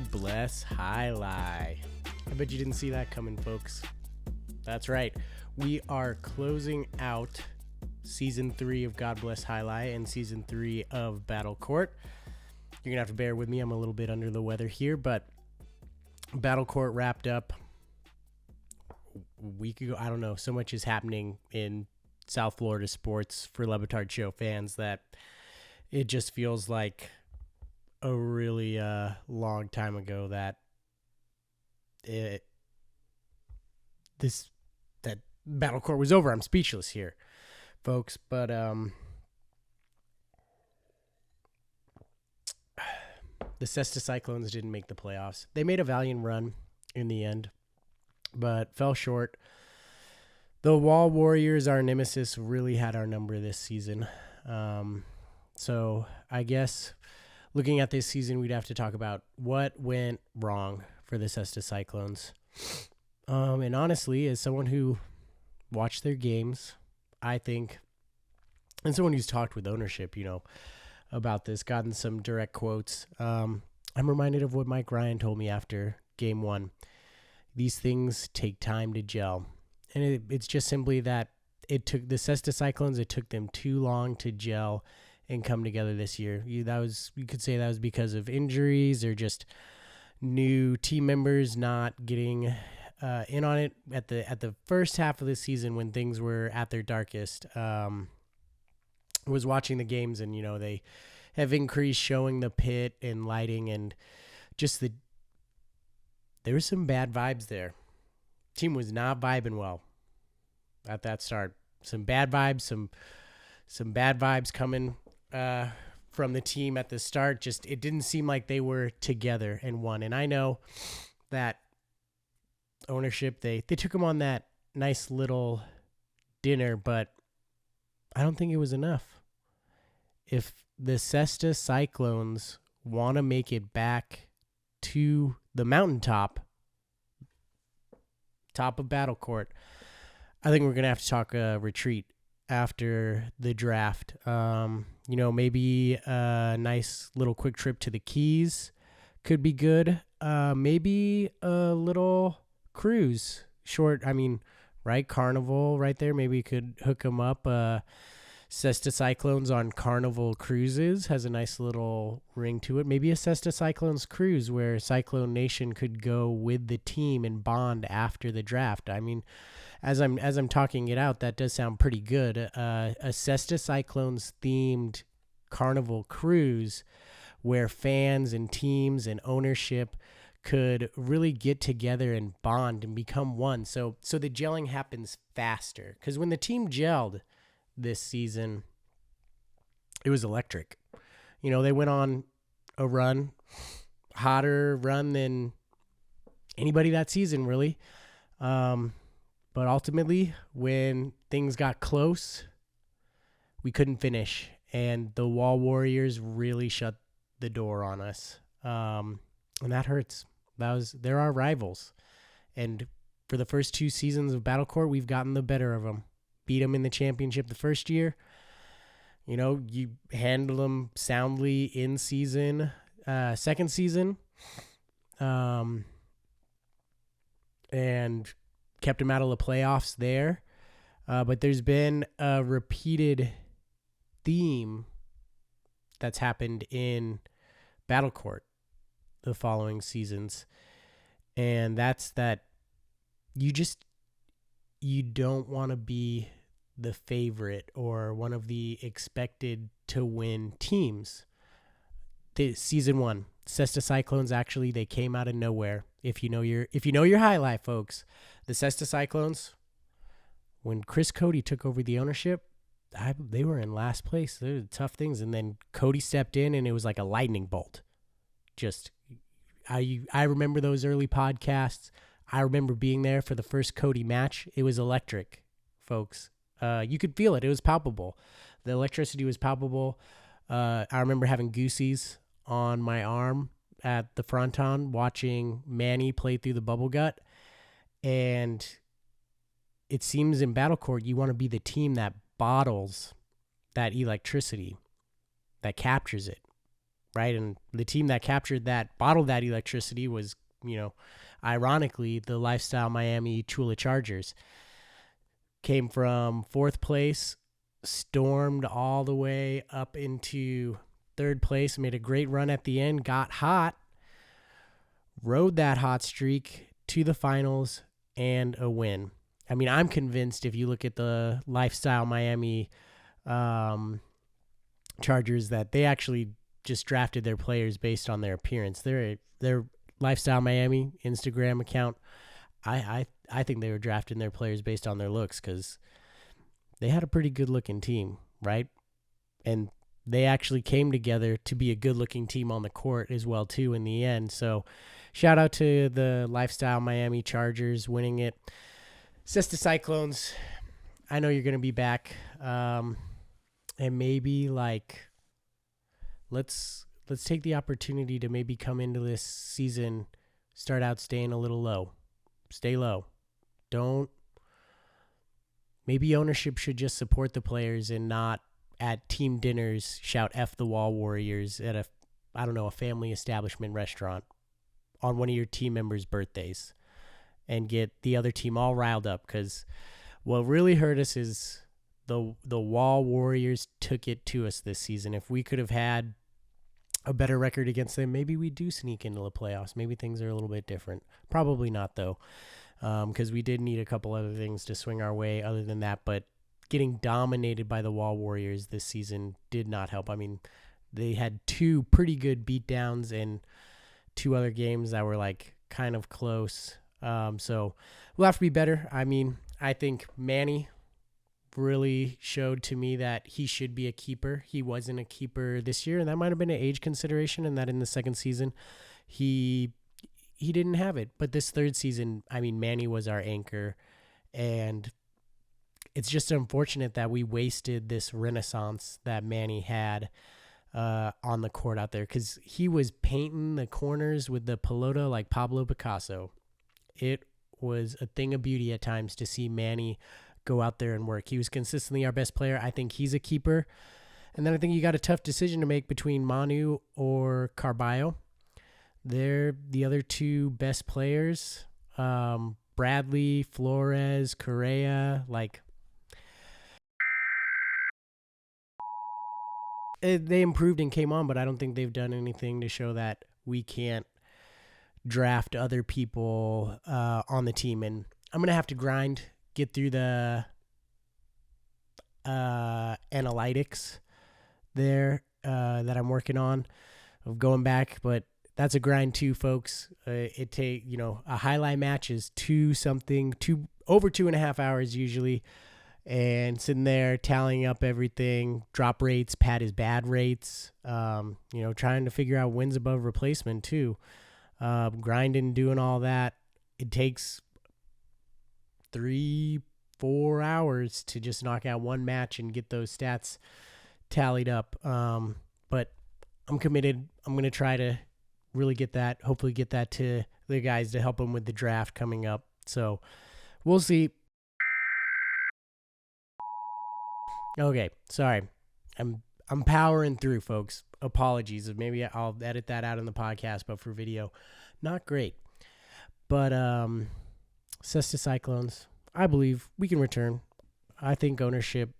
God bless Alai. I bet you didn't see that coming, folks. That's right. We are closing out Season 3 of God Bless Alai and Season 3 of Battle Court. You're going to have to bear with me. I'm a little bit under the weather here, but Battle Court wrapped up a week ago. I don't know. So much is happening in South Florida sports for LeBatard Show fans that it just feels like a really long time ago that that Battle Court was over. I'm speechless here, folks. But the Cesta Cyclones didn't make the playoffs. They made a valiant run in the end, but fell short. The Wall Warriors, our nemesis, really had our number this season. So I guess looking at this season, we'd have to talk about what went wrong for the Cesta Cyclones. And honestly, as someone who watched their games, I think, and someone who's talked with ownership, about this, gotten some direct quotes, I'm reminded of what Mike Ryan told me after Game 1. These things take time to gel. And it's just simply that it took the Cesta Cyclones, it took them too long to gel and come together this year. You could say that was because of injuries or just new team members not getting in on it at the first half of the season when things were at their darkest. Was watching the games and they have increased showing the pit and lighting and just there was some bad vibes there. Team was not vibing well at that start. Some bad vibes, some bad vibes coming from the team at the start. Just it didn't seem like they were together and one. And I know that ownership, they took them on that nice little dinner, but I don't think it was enough. If the Cesta Cyclones want to make it back to the mountaintop, top of Battle Court, I think we're going to have to talk retreat after the draft. Maybe a nice little quick trip to the Keys could be good. Maybe a little cruise, short. Right? Carnival right there. Maybe you could hook them up. Cesta Cyclones on Carnival Cruises has a nice little ring to it. Maybe a Cesta Cyclones cruise where Cyclone Nation could go with the team and bond after the draft. As I'm talking it out, that does sound pretty good. A Cesta Cyclones themed Carnival cruise where fans and teams and ownership could really get together and bond and become one. So the gelling happens faster. Because when the team gelled this season, it was electric. They went on a run, hotter run than anybody that season, really. But ultimately, when things got close, we couldn't finish. And the Wall Warriors really shut the door on us. And that hurts. They're our rivals. And for the first 2 seasons of Battle Court, we've gotten the better of them. Beat them in the championship the first year. You handle them soundly in season, second season. And kept them out of the playoffs there. But there's been a repeated theme that's happened in Battle Court the following seasons. And that's that you don't want to be the favorite or one of the expected to win teams. Season 1, Cesta Cyclones, actually, they came out of nowhere. If you know your highlight, folks, the Cesta Cyclones, when Chris Cody took over the ownership, they were in last place. They were tough things. And then Cody stepped in and it was like a lightning bolt. I remember those early podcasts. I remember being there for the first Cody match. It was electric, folks. You could feel it. It was palpable. The electricity was palpable. I remember having goosies on my arm at the fronton watching Manny play through the bubble gut. And it seems in Battle Court, you want to be the team that bottles that electricity, that captures it. right? And the team that bottled that electricity was, ironically, the Lifestyle Miami Chula Chargers. Came from fourth place, stormed all the way up into third place, made a great run at the end, got hot, rode that hot streak to the finals and a win. I mean, I'm convinced if you look at the Lifestyle Miami Chargers that they actually just drafted their players based on their appearance. Their Lifestyle Miami Instagram account, I think they were drafting their players based on their looks because they had a pretty good-looking team, right? And they actually came together to be a good-looking team on the court as well, too, in the end. So shout out to the Lifestyle Miami Chargers winning it. Cesta Cyclones, I know you're going to be back. And maybe, let's take the opportunity to maybe come into this season, start out staying a little low. Stay low. Maybe ownership should just support the players and not at team dinners shout F the Wall Warriors at a family establishment restaurant on one of your team members' birthdays and get the other team all riled up, because what really hurt us is the Wall Warriors took it to us this season. If we could have had a better record against them, maybe we do sneak into the playoffs. Maybe things are a little bit different. Probably not, though, because we did need a couple other things to swing our way other than that. But getting dominated by the Wall Warriors this season did not help. I mean, they had two pretty good beatdowns and two other games that were kind of close. So we'll have to be better. I mean, I think Manny really showed to me that he should be a keeper. He wasn't a keeper this year, and that might have been an age consideration, and that in the second season he didn't have it. But this third season, I mean, Manny was our anchor, and it's just unfortunate that we wasted this renaissance that Manny had on the court out there, because he was painting the corners with the pelota like Pablo Picasso. It was a thing of beauty at times to see Manny go out there and work. He was consistently our best player. I think he's a keeper. And then I think you got a tough decision to make between Manu or Carballo. They're the other two best players. Bradley, Flores, Correa, they improved and came on, but I don't think they've done anything to show that we can't draft other people on the team. And I'm going to have to grind, get through the analytics there that I'm working on of going back, but that's a grind too, folks. A highlight match is over 2.5 hours usually, and sitting there tallying up everything, drop rates, pad is bad rates, trying to figure out wins above replacement too. Grinding, doing all that. It takes 3-4 hours to just knock out one match and get those stats tallied up. But I'm committed. I'm going to try to really hopefully get that to the guys to help them with the draft coming up. So we'll see. Okay. Sorry. I'm powering through, folks. Apologies. Maybe I'll edit that out in the podcast, but for video, not great. But Cesta Cyclones, I believe we can return. I think ownership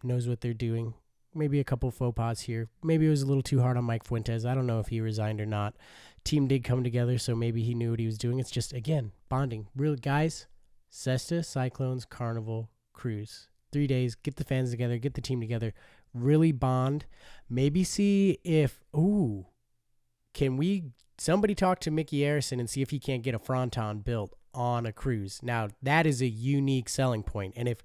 knows what they're doing. Maybe a couple faux pas here. Maybe it was a little too hard on Mike Fuentes. I don't know if he resigned or not. Team did come together, so maybe he knew what he was doing. It's just, again, bonding. Real guys, Cesta, Cyclones, Carnival, Cruise. 3 days, get the fans together, get the team together, really bond. Maybe see if, somebody talk to Mickey Harrison and see if he can't get a fronton built on a Cruise. Now, that is a unique selling point. And if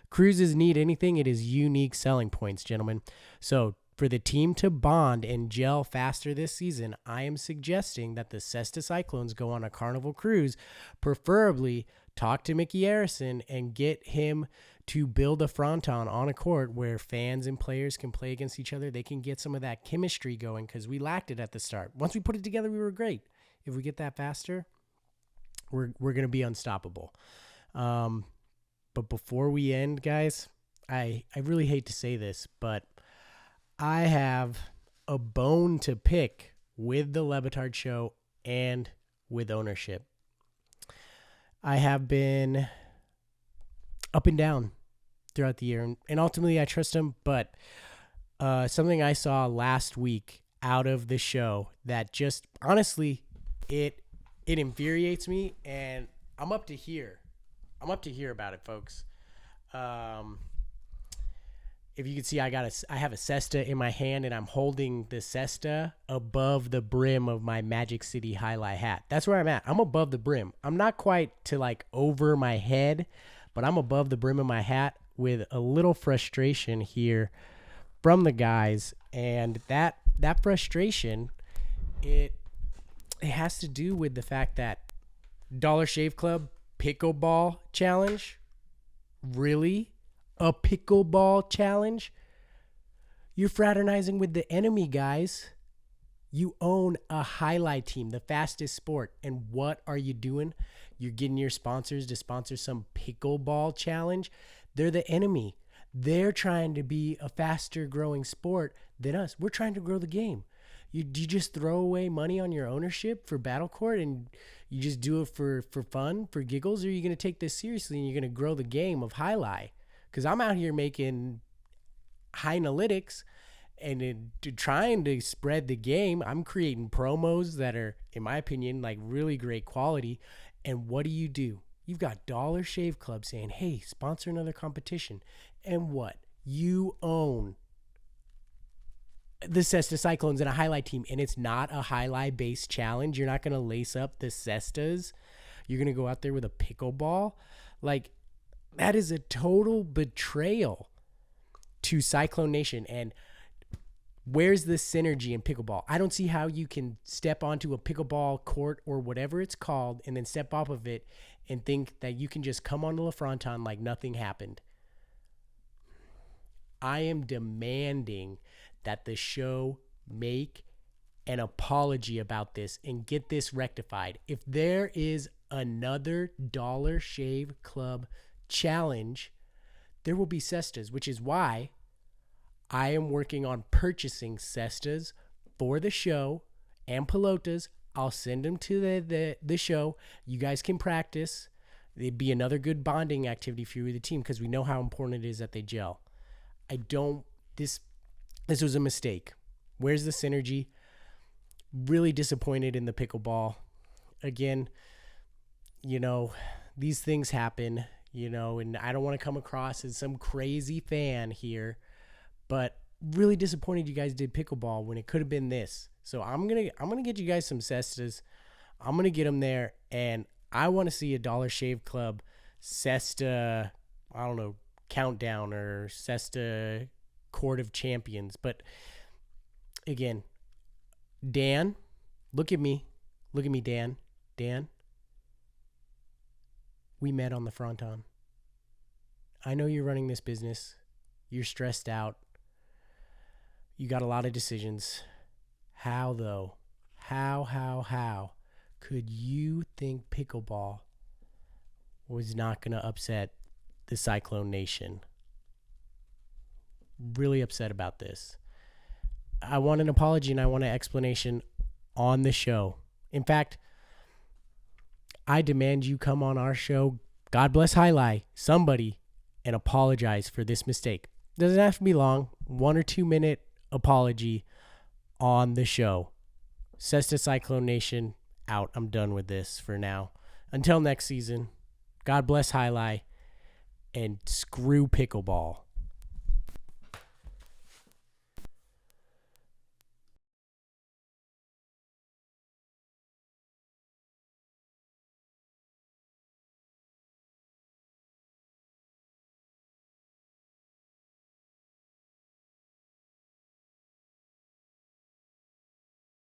Cruises need anything, it is unique selling points, gentlemen. So for the team to bond and gel faster this season, I am suggesting that the Cesta Cyclones go on a Carnival Cruise, preferably talk to Mickey Harrison and get him to build a fronton on a court where fans and players can play against each other. They can get some of that chemistry going, because we lacked it at the start. Once we put it together, we were great. If we get that faster, we're going to be unstoppable. But before we end, guys, I really hate to say this, but I have a bone to pick with the LeBatard Show and with ownership. I have been up and down throughout the year, and ultimately I trust him, but something I saw last week out of the show that just, honestly, it infuriates me, and I'm up to here. About it, folks. If you can see, I have a cesta in my hand, and I'm holding the cesta above the brim of my Magic City Highlight hat. That's where I'm at. I'm above the brim. I'm not quite to like over my head, but I'm above the brim of my hat with a little frustration here from the guys. And that frustration, it has to do with the fact that Dollar Shave Club Pickleball Challenge, really? A pickleball challenge? You're fraternizing with the enemy, guys. You own a highlight team, the fastest sport. And what are you doing? You're getting your sponsors to sponsor some pickleball challenge. They're the enemy. They're trying to be a faster growing sport than us. We're trying to grow the game. You just throw away money on your ownership for Battle Court and you just do it for fun, for giggles? Or are you going to take this seriously and you're going to grow the game of highlight? Because I'm out here making high analytics and trying to spread the game. I'm creating promos that are, in my opinion, like really great quality. And what do? You've got Dollar Shave Club saying, hey, sponsor another competition. And what? You own the Cesta Cyclones and a highlight team. And it's not a highlight-based challenge. You're not going to lace up the Cestas. You're going to go out there with a pickleball. Like, that is a total betrayal to Cyclone Nation. And where's the synergy in pickleball? I don't see how you can step onto a pickleball court or whatever it's called and then step off of it and think that you can just come onto La Fronton like nothing happened. I am demanding that the show make an apology about this and get this rectified. If there is another Dollar Shave Club challenge, there will be cestas, which is why I am working on purchasing cestas for the show and pelotas. I'll send them to the show. You guys can practice. It'd be another good bonding activity for you with the team because we know how important it is that they gel. This was a mistake. Where's the synergy? Really disappointed in the pickleball. Again, these things happen. And I don't want to come across as some crazy fan here, but really disappointed you guys did pickleball when it could have been this. So I'm gonna get you guys some cestas. I'm gonna get them there, and I want to see a Dollar Shave Club cesta, I don't know, countdown or cesta Court of Champions. But again, Dan, look at me, Dan. We met on the Fronton. I know you're running this business. You're stressed out. You got a lot of decisions. How, though? How could you think pickleball was not going to upset the Cyclone Nation? Really upset about this. I want an apology and I want an explanation on the show. In fact, I demand you come on our show, God bless Highlight, somebody, and apologize for this mistake. Doesn't have to be long. 1 or 2 minute apology on the show. Cesta Cyclone Nation, out. I'm done with this for now. Until next season, God bless Highlight, and screw pickleball.